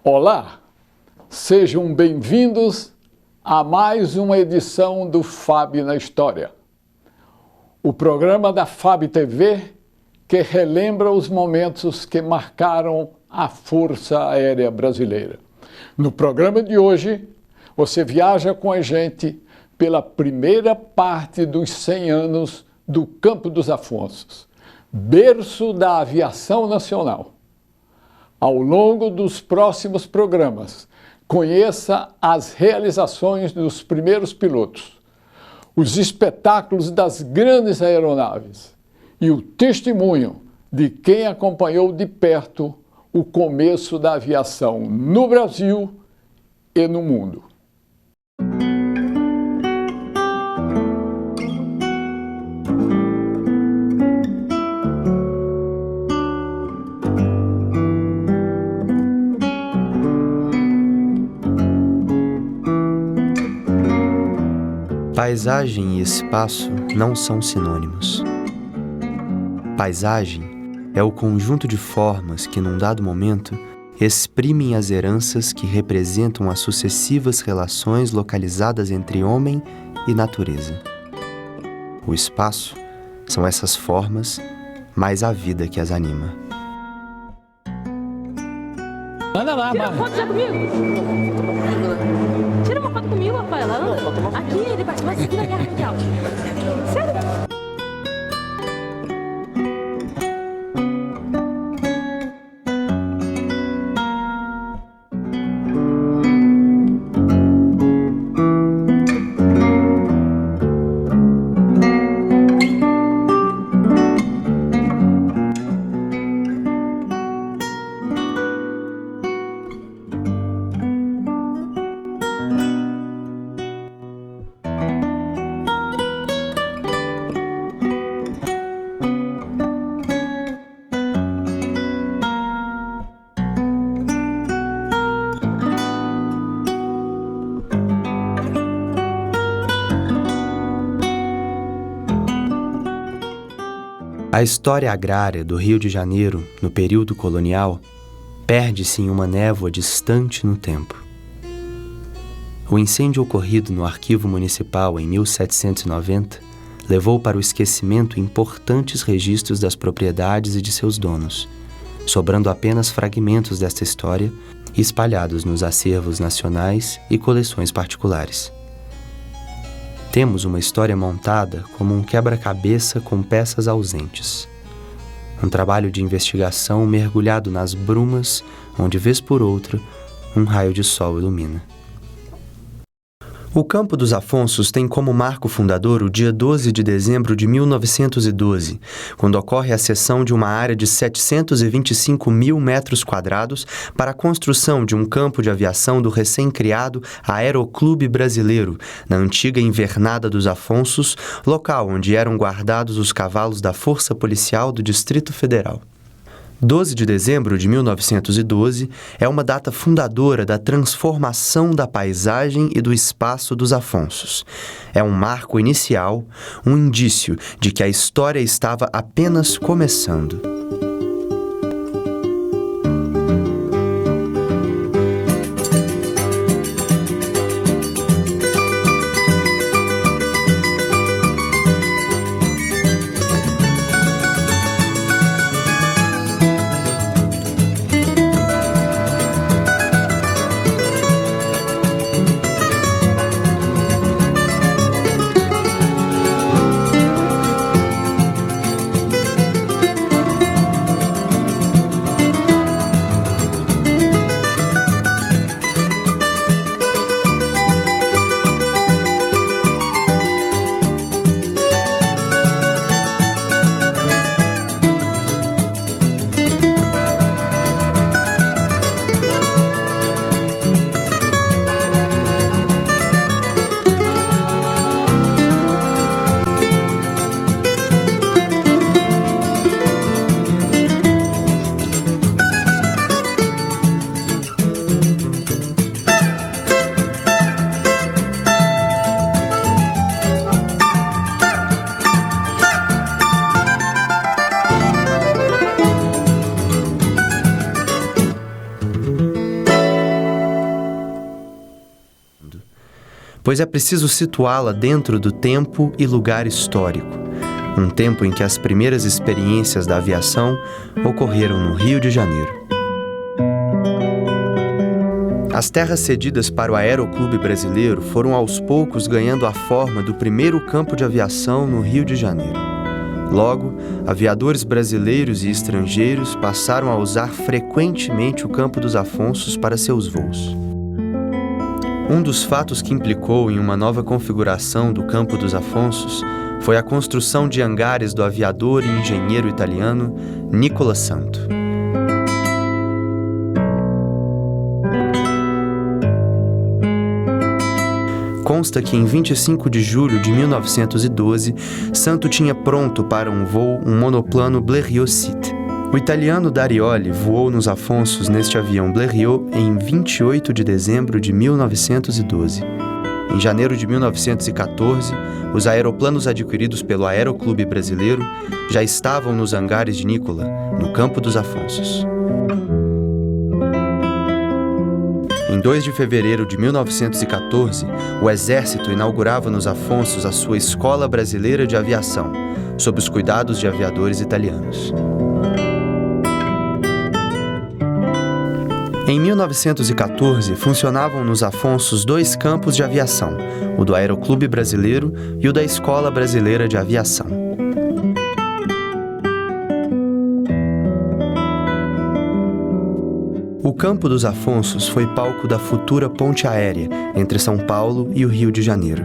Olá, sejam bem-vindos a mais uma edição do FAB na História, o programa da FAB TV que relembra os momentos que marcaram a Força Aérea Brasileira. No programa de hoje, você viaja com a gente pela primeira parte dos 100 anos do Campo dos Afonsos, berço da aviação nacional. Ao longo dos próximos programas, conheça as realizações dos primeiros pilotos, os espetáculos das grandes aeronaves e o testemunho de quem acompanhou de perto o começo da aviação no Brasil e no mundo. Paisagem e espaço não são sinônimos. Paisagem é o conjunto de formas que, num dado momento, exprimem as heranças que representam as sucessivas relações localizadas entre homem e natureza. O espaço são essas formas, mais a vida que as anima. Anda lá, tira uma foto já comigo. Tira uma foto comigo, Rafaela. Aqui ele participou da Segunda Guerra Mundial. Sério? A história agrária do Rio de Janeiro, no período colonial, perde-se em uma névoa distante no tempo. O incêndio ocorrido no Arquivo Municipal em 1790 levou para o esquecimento importantes registros das propriedades e de seus donos, sobrando apenas fragmentos desta história espalhados nos acervos nacionais e coleções particulares. Temos uma história montada como um quebra-cabeça com peças ausentes. Um trabalho de investigação mergulhado nas brumas, onde, vez por outra, um raio de sol ilumina. O Campo dos Afonsos tem como marco fundador o dia 12 de dezembro de 1912, quando ocorre a cessão de uma área de 725 mil metros quadrados para a construção de um campo de aviação do recém-criado Aeroclube Brasileiro, na antiga Invernada dos Afonsos, local onde eram guardados os cavalos da Força Policial do Distrito Federal. 12 de dezembro de 1912 é uma data fundadora da transformação da paisagem e do espaço dos Afonsos. É um marco inicial, um indício de que a história estava apenas começando. pois é preciso situá-la dentro do tempo e lugar histórico, um tempo em que as primeiras experiências da aviação ocorreram no Rio de Janeiro. As terras cedidas para o Aeroclube Brasileiro foram aos poucos ganhando a forma do primeiro campo de aviação no Rio de Janeiro. Logo, aviadores brasileiros e estrangeiros passaram a usar frequentemente o Campo dos Afonsos para seus voos. Um dos fatos que implicou em uma nova configuração do Campo dos Afonsos foi a construção de hangares do aviador e engenheiro italiano Nicola Santo. Consta que em 25 de julho de 1912, Santo tinha pronto para um voo um monoplano Blériot Cite. O italiano Darioli voou nos Afonsos neste avião Blériot em 28 de dezembro de 1912. Em janeiro de 1914, os aeroplanos adquiridos pelo Aeroclube Brasileiro já estavam nos hangares de Nicola, no Campo dos Afonsos. Em 2 de fevereiro de 1914, o Exército inaugurava nos Afonsos a sua Escola Brasileira de Aviação, sob os cuidados de aviadores italianos. Em 1914, funcionavam nos Afonsos 2 campos de aviação, o do Aeroclube Brasileiro e o da Escola Brasileira de Aviação. O Campo dos Afonsos foi palco da futura ponte aérea entre São Paulo e o Rio de Janeiro.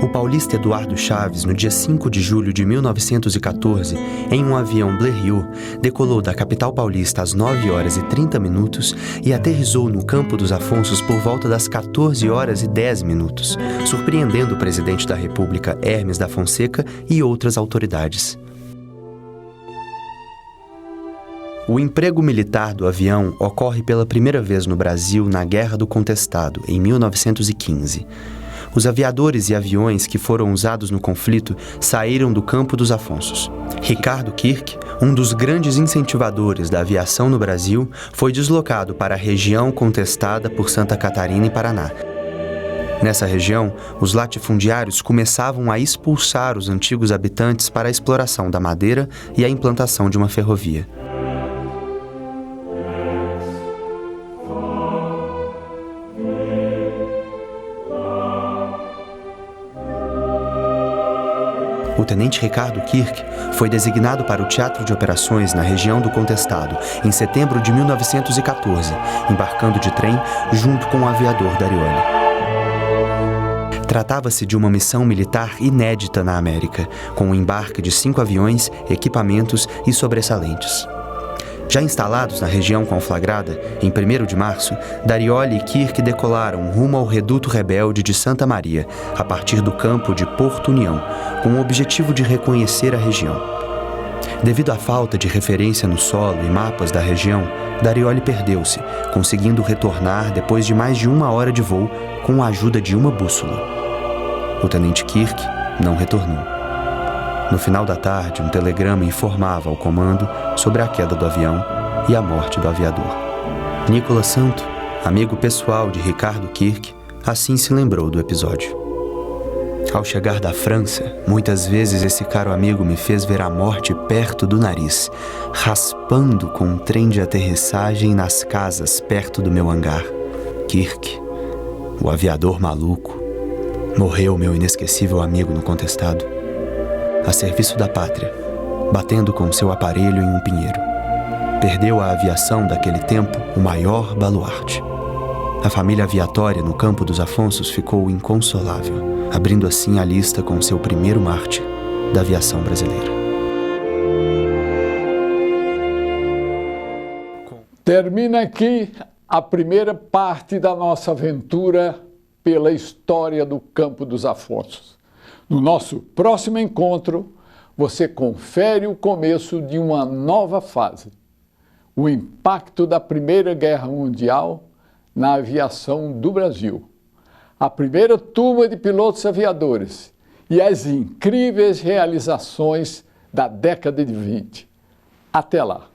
O paulista Eduardo Chaves, no dia 5 de julho de 1914, em um avião Blériot, decolou da capital paulista às 9 horas e 30 minutos e aterrissou no Campo dos Afonsos por volta das 14 horas e 10 minutos, surpreendendo o presidente da República, Hermes da Fonseca, e outras autoridades. O emprego militar do avião ocorre pela primeira vez no Brasil na Guerra do Contestado, em 1915. Os aviadores e aviões que foram usados no conflito saíram do Campo dos Afonsos. Ricardo Kirk, um dos grandes incentivadores da aviação no Brasil, foi deslocado para a região contestada por Santa Catarina e Paraná. Nessa região, os latifundiários começavam a expulsar os antigos habitantes para a exploração da madeira e a implantação de uma ferrovia. O tenente Ricardo Kirk foi designado para o Teatro de Operações na região do Contestado em setembro de 1914, embarcando de trem junto com o aviador Darioli. Tratava-se de uma missão militar inédita na América, com o embarque de 5 aviões, equipamentos e sobressalentes. Já instalados na região conflagrada, em 1º de março, Darioli e Kirk decolaram rumo ao reduto rebelde de Santa Maria, a partir do campo de Porto União, com o objetivo de reconhecer a região. Devido à falta de referência no solo e mapas da região, Darioli perdeu-se, conseguindo retornar depois de mais de 1 hora de voo com a ajuda de uma bússola. O tenente Kirk não retornou. No final da tarde, um telegrama informava ao comando sobre a queda do avião e a morte do aviador. Nicola Santo, amigo pessoal de Ricardo Kirk, assim se lembrou do episódio. Ao chegar da França, muitas vezes esse caro amigo me fez ver a morte perto do nariz, raspando com um trem de aterrissagem nas casas perto do meu hangar. Kirk, o aviador maluco, morreu meu inesquecível amigo no Contestado, a serviço da pátria, batendo com seu aparelho em um pinheiro. Perdeu a aviação daquele tempo o maior baluarte. A família aviatória no Campo dos Afonsos ficou inconsolável, abrindo assim a lista com seu primeiro mártir da aviação brasileira. Termina aqui a primeira parte da nossa aventura pela história do Campo dos Afonsos. No nosso próximo encontro, você confere o começo de uma nova fase, o impacto da Primeira Guerra Mundial na aviação do Brasil, a primeira turma de pilotos aviadores e as incríveis realizações da década de 20. Até lá!